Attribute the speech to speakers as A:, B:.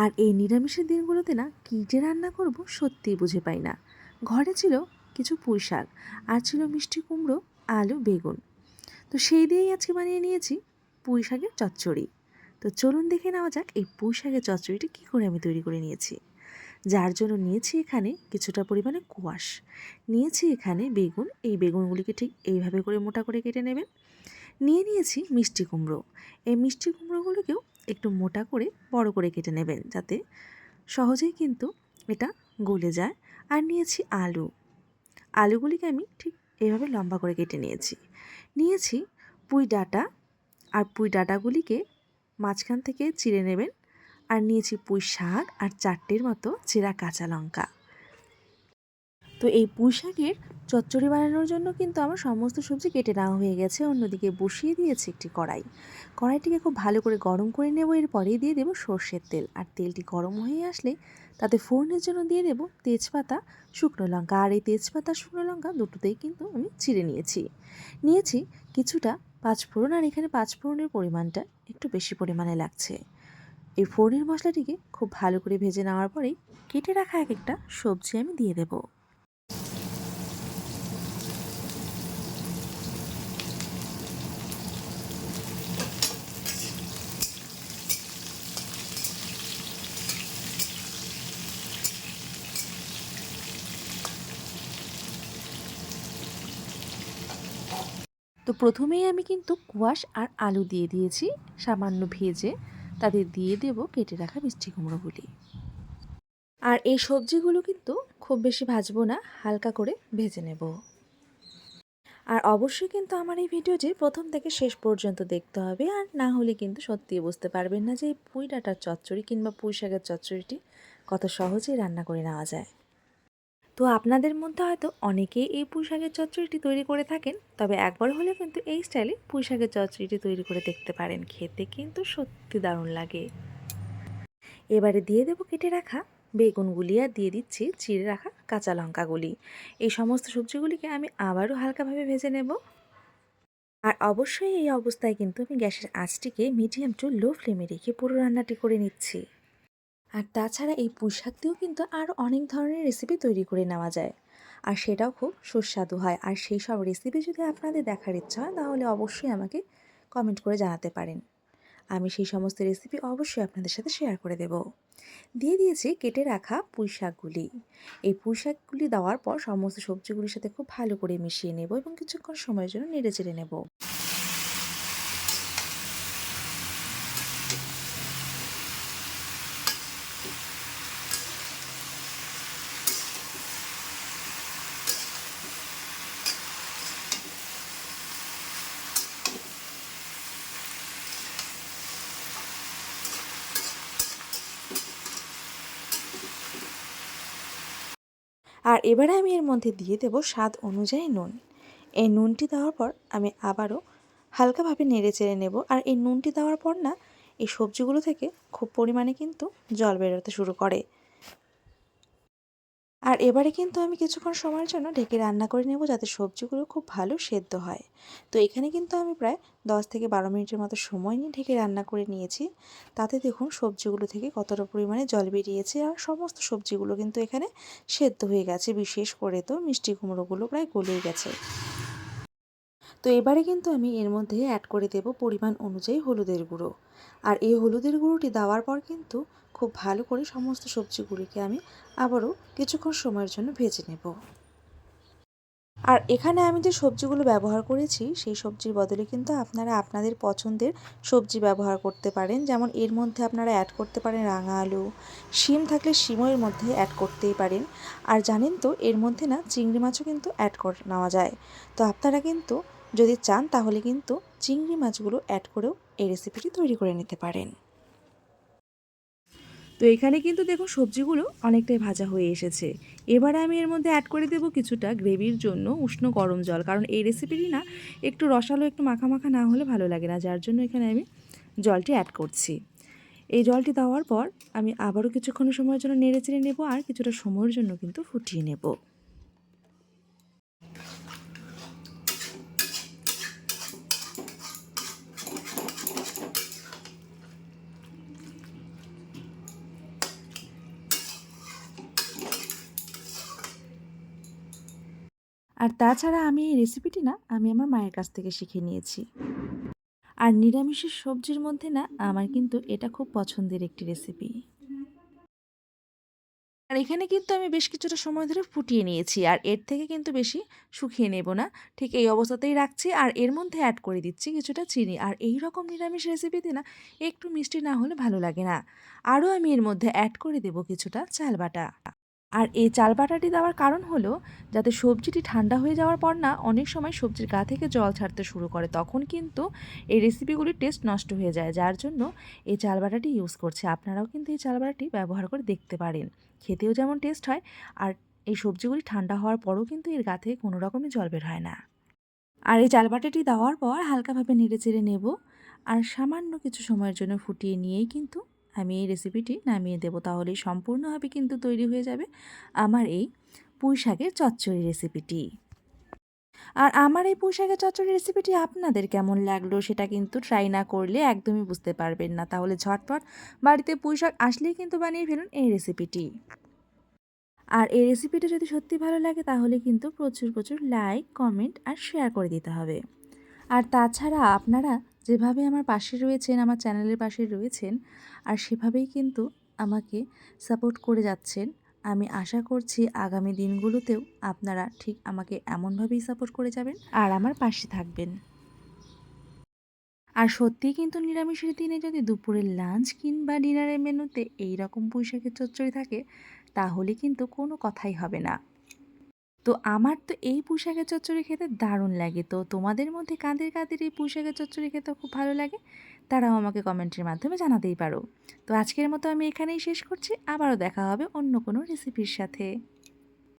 A: আর এই নিরামিষের দিনগুলোতে না কী যে রান্না করব সত্যিই বুঝে পাই না। ঘরে ছিল কিছু পুঁই শাক আর ছিল মিষ্টি কুমড়ো, আলু, বেগুন। তো সেই দিয়েই আজকে বানিয়ে নিয়েছি পুঁই শাকের চচ্চড়ি। তো চলুন দেখে নেওয়া যাক এই পুঁই শাকের চচ্চড়িটা কী করে আমি তৈরি করে নিয়েছি। যার জন্য নিয়েছি এখানে কিছুটা পরিমাণে কোয়াশ, নিয়েছি এখানে বেগুন। এই বেগুনগুলিকে ঠিক এইভাবে করে মোটা করে কেটে নেবেন। নিয়েছি মিষ্টি কুমড়ো। এই মিষ্টি কুমড়োগুলোকেও একটু মোটা করে বড় করে কেটে নেবেন, যাতে সহজেই কিন্তু এটা গলে যায়। আর নিয়েছি আলুগুলিকে আমি ঠিক এইভাবে লম্বা করে কেটে নিয়েছি পুঁই ডাঁটা। আর পুঁই ডাঁটাগুলিকে মাঝখান থেকে চিড়ে নেবেন। আর নিয়েছি পুঁই শাক আর 4টের মতো চেরা কাঁচা লঙ্কা। তো এই পুঁই শাকের চচ্চড়ি বানানোর জন্য কিন্তু আমার সমস্ত সবজি কেটে নেওয়া হয়ে গেছে। অন্যদিকে বসিয়ে দিয়েছি একটি কড়াইটিকে খুব ভালো করে গরম করে নেব। এরপরেই দিয়ে দেবো সর্ষের তেল। আর তেলটি গরম হয়ে আসলে তাতে ফোড়নের জন্য দিয়ে দেবো তেজপাতা, শুকনো লঙ্কা। আর এই তেজপাতা, শুকনো লঙ্কা দুটোতেই কিন্তু আমি চিড়ে নিয়েছি কিছুটা পাঁচফোড়ন। আর এখানে পাঁচফোড়নের পরিমাণটা একটু বেশি পরিমাণে লাগছে। এই ফোড়নের মশলাটিকে খুব ভালো করে ভেজে নেওয়ার পরেই কেটে রাখা এক একটা সবজি আমি দিয়ে দেবো। তো প্রথমেই আমি কিন্তু কোয়াশ আর আলু দিয়ে দিয়েছি সামান্য ভেজে। তাতে দিয়ে দেব কেটে রাখা মিষ্টি কুমড়োগুলি। আর এই সবজিগুলো কিন্তু খুব বেশি ভাজবো না, হালকা করে ভেজে নেব। আর অবশ্যই কিন্তু আমার এই ভিডিওটি প্রথম থেকে শেষ পর্যন্ত দেখতে হবে। আর না হলে কিন্তু সত্যিই বুঝতে পারবেন না যে এই পুঁই ডাঁটার চচ্চড়ি কিংবা পুঁই শাকের চচ্চড়িটি কত সহজেই রান্না করে নেওয়া যায়। তো আপনাদের মধ্যে হয়তো অনেকেই এই পুঁই শাকের চচ্চড়িটি তৈরি করে থাকেন, তবে একবার হলে কিন্তু এই স্টাইলে পুঁই শাকের চচ্চড়িটি তৈরি করে দেখতে পারেন। খেতে কিন্তু সত্যি দারুণ লাগে। এবারে দিয়ে দেবো কেটে রাখা বেগুনগুলি আর দিয়ে দিচ্ছি চিড়ে রাখা কাঁচা লঙ্কাগুলি। এই সমস্ত সবজিগুলিকে আমি আবারও হালকাভাবে ভেজে নেব। আর অবশ্যই এই অবস্থায় কিন্তু আমি গ্যাসের আঁচটিকে মিডিয়াম টু লো ফ্লেমে রেখে পুরো রান্নাটি করে নিচ্ছি। আর তাছাড়া এই পুঁই শাক দিয়েও কিন্তু আরও অনেক ধরনের রেসিপি তৈরি করে নেওয়া যায়, আর সেটাও খুব সুস্বাদু হয়। আর সেই সব রেসিপি যদি আপনাদের দেখার ইচ্ছা হয় তাহলে অবশ্যই আমাকে কমেন্ট করে জানাতে পারেন। আমি সেই সমস্ত রেসিপি অবশ্যই আপনাদের সাথে শেয়ার করে দেব। দিয়ে দিয়েছি কেটে রাখা পুঁই শাকগুলি। এই পুঁই শাকগুলি দেওয়ার পর সমস্ত সবজিগুলির সাথে খুব ভালো করে মিশিয়ে নেব এবং কিছুক্ষণ সময়ের জন্য নেড়ে চেড়ে নেব। আর এবারে আমি এর মধ্যে দিয়ে দেব স্বাদ অনুযায়ী নুন। এই নুনটি দেওয়ার পর আমি আবারও হালকাভাবে নেড়ে চেড়ে নেব। আর এই নুনটি দেওয়ার পর না এই সবজিগুলো থেকে খুব পরিমাণে কিন্তু জল বেরোতে শুরু করে। আর এবারে কিন্তু আমি কিছুক্ষণ সময়ের জন্য ঢেকে রান্না করে নেব, যাতে সবজিগুলো খুব ভালো সেদ্ধ হয়। তো এখানে কিন্তু আমি প্রায় 10 থেকে 12 মিনিটের মতো সময় নিয়ে ঢেকে রান্না করে নিয়েছি। তাতে দেখুন সবজিগুলো থেকে কতটা পরিমাণে জল বেরিয়েছে। আর সমস্ত সবজিগুলো কিন্তু এখানে সেদ্ধ হয়ে গেছে, বিশেষ করে তো মিষ্টি কুমড়োগুলো প্রায় গলেই গেছে। তো এবারে কিন্তু আমি এর মধ্যে অ্যাড করে দেব পরিমাণ অনুযায়ী হলুদের গুঁড়ো। আর এই হলুদের গুঁড়োটি দেওয়ার পর কিন্তু খুব ভালো করে সমস্ত সবজিগুলিকে আমি আবারও কিছুক্ষণ সময়ের জন্য ভেজে নেব। আর এখানে আমি যে সবজিগুলো ব্যবহার করেছি সেই সবজির বদলে কিন্তু আপনারা আপনাদের পছন্দের সবজি ব্যবহার করতে পারেন। যেমন এর মধ্যে আপনারা অ্যাড করতে পারেন রাঙা আলু, শিম থাকলে শিমও এর মধ্যে অ্যাড করতেই পারেন। আর জানেন তো এর মধ্যে না চিংড়ি মাছও কিন্তু অ্যাড করে নেওয়া যায়। তো আপনারা কিন্তু যদি চান তাহলে কিন্তু চিংড়ি মাছগুলো অ্যাড করেও এই রেসিপিটি তৈরি করে নিতে পারেন। তো এখানে কিন্তু দেখুন সবজিগুলো অনেকটাই ভাজা হয়ে এসেছে। এবারে আমি এর মধ্যে অ্যাড করে দেবো কিছুটা গ্রেভির জন্য উষ্ণ গরম জল, কারণ এই রেসিপিটি না একটু রসালো, একটু মাখা মাখা না হলে ভালো লাগে না, যার জন্য এখানে আমি জলটি অ্যাড করছি। এই জলটি দেওয়ার পর আমি আবারও কিছুক্ষণ সময়ের জন্য নেড়ে চেড়ে নেবো আর কিছুটা সময়ের জন্য কিন্তু ফুটিয়ে নেব। আর তাছাড়া আমি এই রেসিপিটি না আমি আমার মায়ের কাছ থেকে শিখে নিয়েছি। আর নিরামিষের সবজির মধ্যে না আমার কিন্তু এটা খুব পছন্দের একটি রেসিপি। আর এখানে কিন্তু আমি বেশ কিছুটা সময় ধরে ফুটিয়ে নিয়েছি। আর এর থেকে কিন্তু বেশি শুকিয়ে নেব না। ঠিক এই অবস্থাতেই রাখছি আর এর মধ্যে অ্যাড করে দিচ্ছি কিছুটা চিনি। আর এই রকম নিরামিষ রেসিপিতে না একটু মিষ্টি না হলে ভালো লাগে না। আরও আমি এর মধ্যে অ্যাড করে দেব কিছুটা চাল বাটা। আর এই চাল বাটাটি দেওয়ার কারণ হলো যাতে সবজিটি ঠান্ডা হয়ে যাওয়ার পর না অনেক সময় সবজির গা থেকে জল ছাড়তে শুরু করে, তখন কিন্তু এই রেসিপিগুলির টেস্ট নষ্ট হয়ে যায়, যার জন্য এই চাল বাটাটি ইউজ করছে। আপনারাও কিন্তু এই চাল বাটাটি ব্যবহার করে দেখতে পারেন, খেতেও যেমন টেস্ট হয় আর এই সবজিগুলি ঠান্ডা হওয়ার পরও কিন্তু এর গা থেকে কোনো রকমই জল বের হয় না। আর এই চাল বাটাটি দেওয়ার পর হালকাভাবে নেড়েচেড়ে নেব আর সামান্য কিছু সময়ের জন্য ফুটিয়ে নিয়েই কিন্তু আমি এই রেসিপিটি নামিয়ে দেব। তাহলেই সম্পূর্ণভাবে কিন্তু তৈরি হয়ে যাবে আমার এই পুঁই শাকের চচ্চড়ি রেসিপিটি। আর আমার এই পুঁই শাকের চচ্চড়ি রেসিপিটি আপনাদের কেমন লাগলো সেটা কিন্তু ট্রাই না করলে একদমই বুঝতে পারবেন না। তাহলে ঝটপট বাড়িতে পুঁই শাক আসলেই কিন্তু বানিয়ে ফেলুন এই রেসিপিটি। আর এই রেসিপিটা যদি সত্যি ভালো লাগে তাহলে কিন্তু প্রচুর প্রচুর লাইক, কমেন্ট আর শেয়ার করে দিতে হবে। আর তাছাড়া আপনারা যেভাবে আমার পাশে রয়েছেন, আমার চ্যানেলের পাশে রয়েছেন আর সেভাবেই কিন্তু আমাকে সাপোর্ট করে যাচ্ছেন। আমি আশা করছি আগামী দিনগুলোতেও আপনারা ঠিক আমাকে এমনভাবেই সাপোর্ট করে যাবেন আর আমার পাশে থাকবেন। আর সত্যিই কিন্তু নিরামিষের দিনে যদি দুপুরের লাঞ্চ কিংবা ডিনারের মেনুতে এই রকম পুঁই শাকের চচ্চড়ি থাকে তাহলে কিন্তু কোনো কথাই হবে না। তো আমার তো এই পুঁই শাকের চচ্চড়ি খেতে দারুণ লাগে। তো তোমাদের মধ্যে কাদের কাদের এই পুঁই শাকের চচ্চড়ি খেতে খুব ভালো লাগে তারাও আমাকে কমেন্টের মাধ্যমে জানাতেই পারো। তো আজকের মতো আমি এখানেই শেষ করছি। আবারও দেখা হবে অন্য কোনো রেসিপির সাথে।